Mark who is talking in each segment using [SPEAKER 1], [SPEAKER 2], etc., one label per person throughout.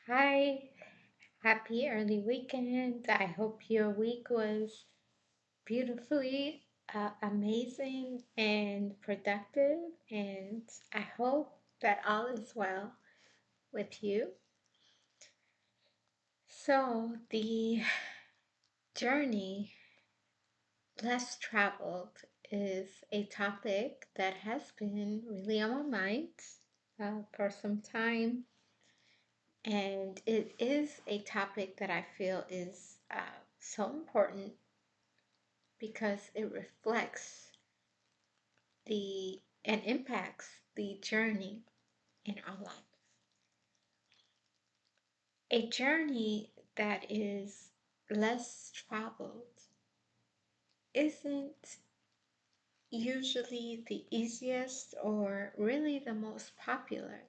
[SPEAKER 1] Hi, happy early weekend. I hope your week was beautifully amazing and productive, and I hope that all is well with you. So, the journey less traveled is a topic that has been really on my mind for some time, and it is a topic that I feel is so important because it reflects the and impacts the journey in our life. A journey that is less traveled isn't usually the easiest or really the most popular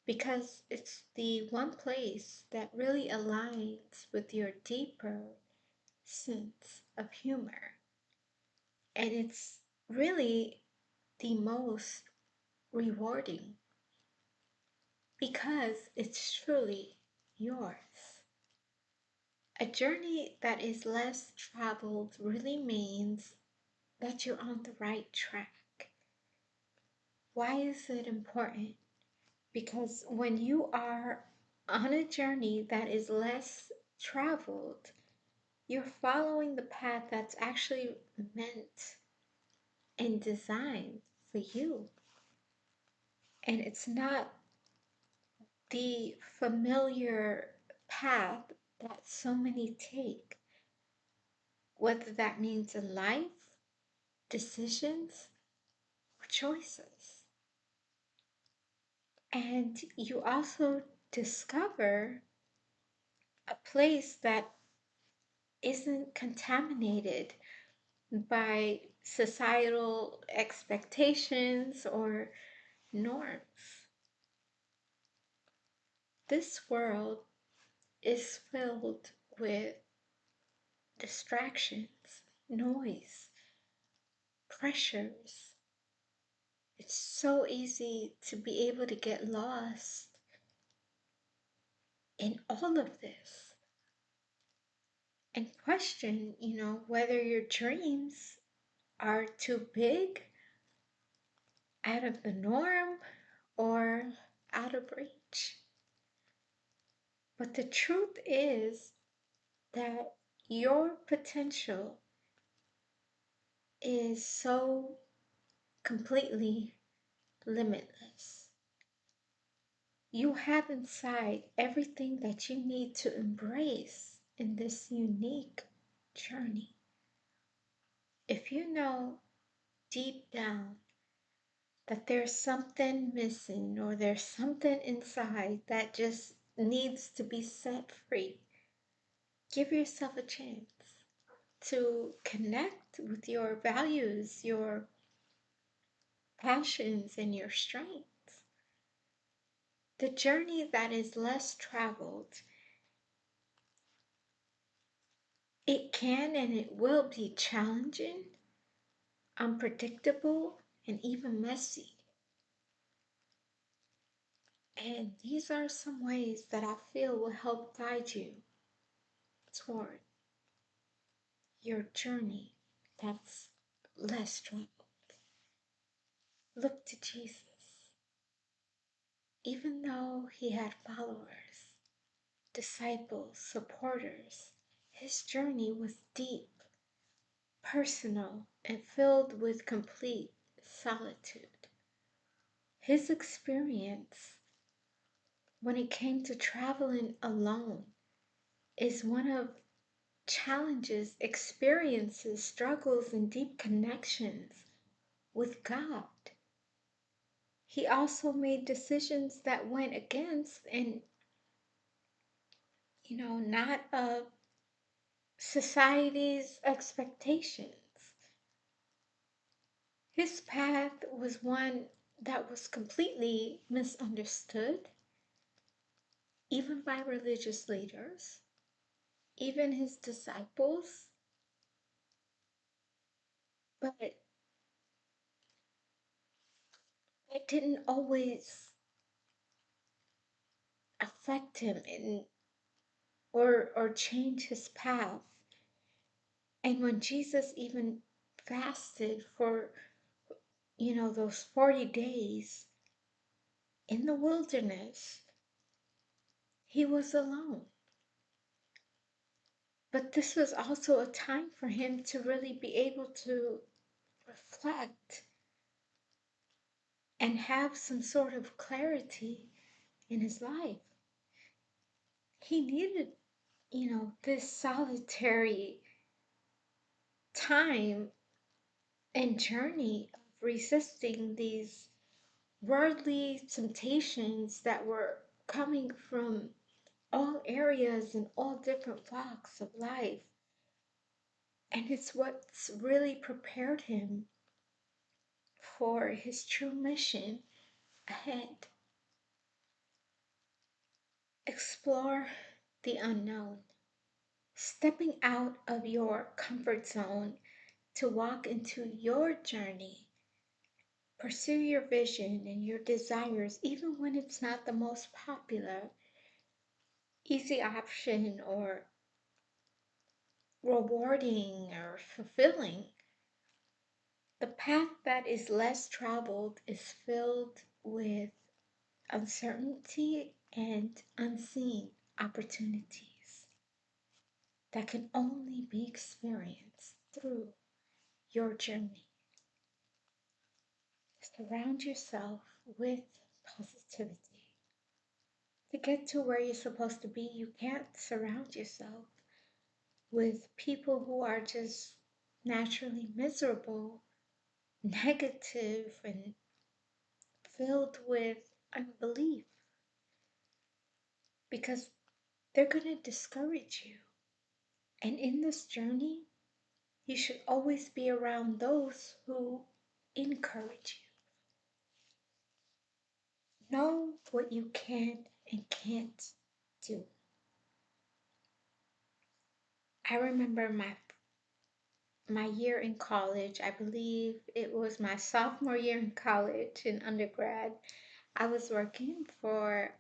[SPEAKER 1] because it's the one place that really aligns with your deeper sense of humor. And it's really the most rewarding because it's truly yours. A journey that is less traveled really means that you're on the right track. Why is it important? Because when you are on a journey that is less traveled, you're following the path that's actually meant and designed for you. And it's not the familiar path that so many take, whether that means in life, decisions, or choices. And you also discover a place that isn't contaminated by societal expectations or norms. This world is filled with distractions, noise, pressures. It's so easy to be able to get lost in all of this and question, whether your dreams are too big, out of the norm, or out of reach. But the truth is that your potential is so completely limitless. You have inside everything that you need to embrace in this unique journey. If you know deep down that there's something missing or there's something inside that just needs to be set free, give yourself a chance to connect with your values, your passions, and your strengths. The journey that is less traveled, it can and it will be challenging, unpredictable, and even messy. And these are some ways that I feel will help guide you toward your journey that's less traveled. Look to Jesus. Even though he had followers, disciples, supporters, his journey was deep, personal, and filled with complete solitude. His experience when it came to traveling alone is one of challenges, experiences, struggles, and deep connections with God. He also made decisions that went against and, not of society's expectations. His path was one that was completely misunderstood, even by religious leaders, even his disciples, but it didn't always affect him or change his path. And when Jesus even fasted for, those 40 days in the wilderness, he was alone. But this was also a time for him to really be able to reflect and have some sort of clarity in his life. He needed, this solitary time and journey of resisting these worldly temptations that were coming from all areas and all different walks of life. And it's what's really prepared him for his true mission ahead. Explore the unknown, stepping out of your comfort zone to walk into your journey. Pursue your vision and your desires, even when it's not the most popular, easy option or rewarding or fulfilling. The path that is less traveled is filled with uncertainty and unseen opportunities that can only be experienced through your journey. Surround yourself with positivity. To get to where you're supposed to be, you can't surround yourself with people who are just naturally miserable, negative, and filled with unbelief, because they're going to discourage you. And in this journey, you should always be around those who encourage you. Know what you can and can't do. I remember my year in college. I believe it was my sophomore year in college in undergrad. I was working for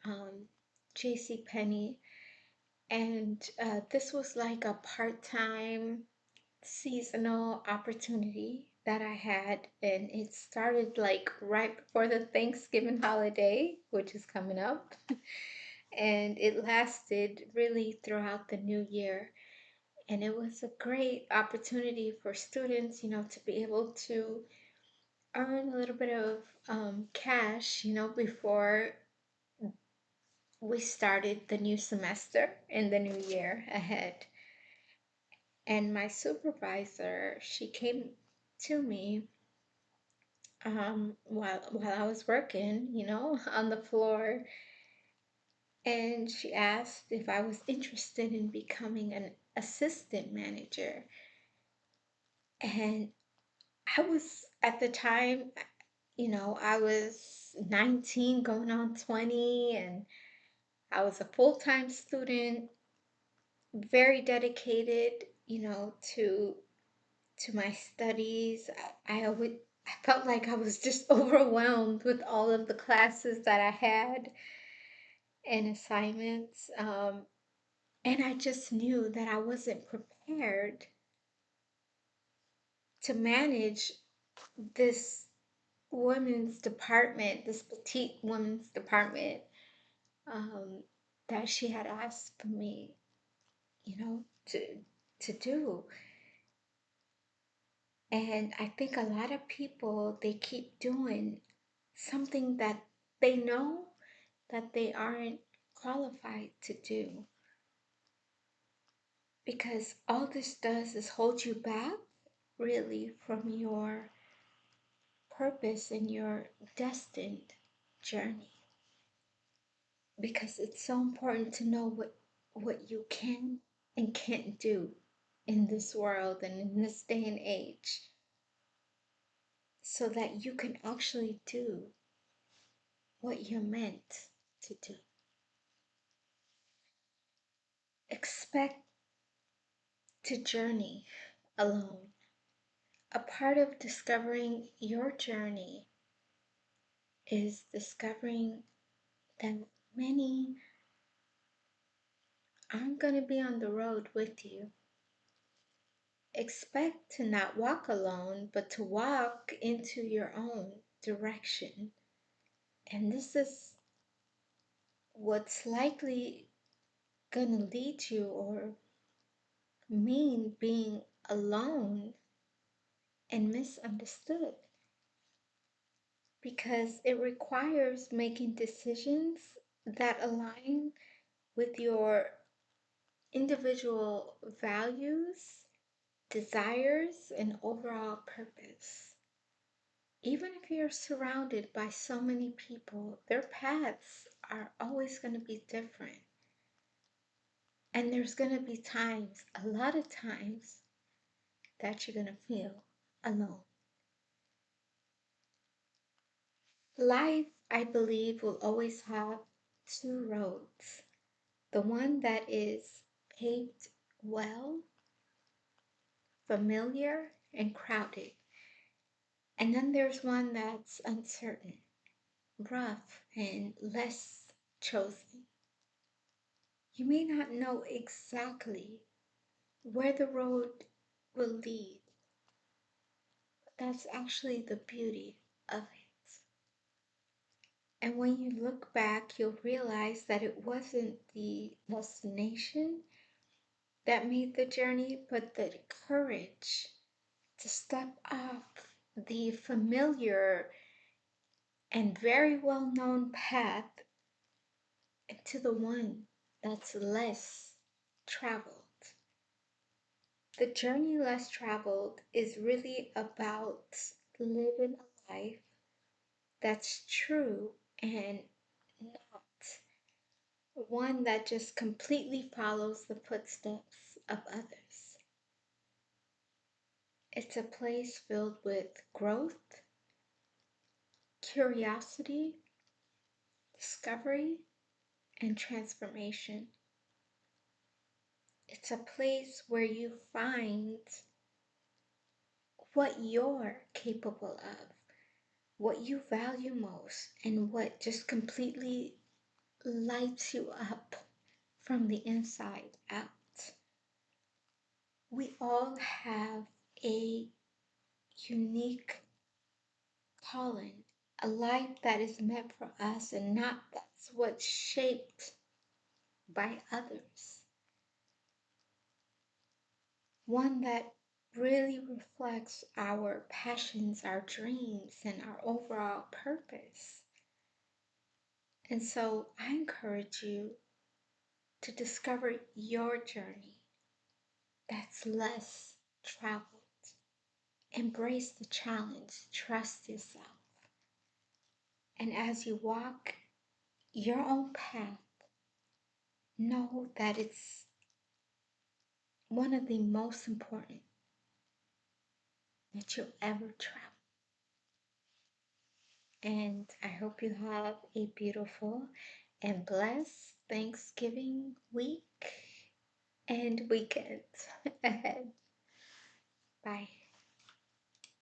[SPEAKER 1] J.C. Penney, and this was like a part-time seasonal opportunity that I had, and it started like right before the Thanksgiving holiday, which is coming up, and it lasted really throughout the new year. And it was a great opportunity for students, to be able to earn a little bit of cash, before we started the new semester and the new year ahead. And my supervisor, she came to me while I was working, on the floor, and she asked if I was interested in becoming an assistant manager. And I was at the time, I was 19 going on 20, and I was a full-time student, very dedicated, to my studies. I felt like I was just overwhelmed with all of the classes that I had and assignments. And I just knew that I wasn't prepared to manage this women's department, this petite women's department, um, that she had asked for me, to do. And I think a lot of people, they keep doing something that they know that they aren't qualified to do, because all this does is hold you back really from your purpose and your destined journey, because it's so important to know what you can and can't do in this world and in this day and age, so that you can actually do what you're meant to do. Expect to journey alone. A part of discovering your journey is discovering that many I'm going to be on the road with you. Expect to not walk alone, but to walk into your own direction. And this is what's likely going to lead you or mean being alone and misunderstood, because it requires making decisions that align with your individual values, desires, and overall purpose. Even if you're surrounded by so many people, their paths are always going to be different. And there's going to be times, a lot of times, that you're going to feel alone. Life, I believe, will always have two roads. The one that is paved well, familiar, and crowded. And then there's one that's uncertain, rough, and less chosen. You may not know exactly where the road will lead, but that's actually the beauty of it. And when you look back, you'll realize that it wasn't the destination that made the journey, but the courage to step off the familiar and very well known path into the one that's less traveled. The journey less traveled is really about living a life that's true and not one that just completely follows the footsteps of others. It's a place filled with growth, curiosity, discovery, and transformation. It's a place where you find what you're capable of, what you value most, and what just completely lights you up from the inside out. We all have a unique calling, a life that is meant for us and not that's what's shaped by others. One that really reflects our passions, our dreams, and our overall purpose. And so I encourage you to discover your journey that's less traveled. Embrace the challenge, trust yourself. And as you walk your own path, know that it's one of the most important that you'll ever travel. And I hope you have a beautiful and blessed Thanksgiving week and weekend ahead. Bye.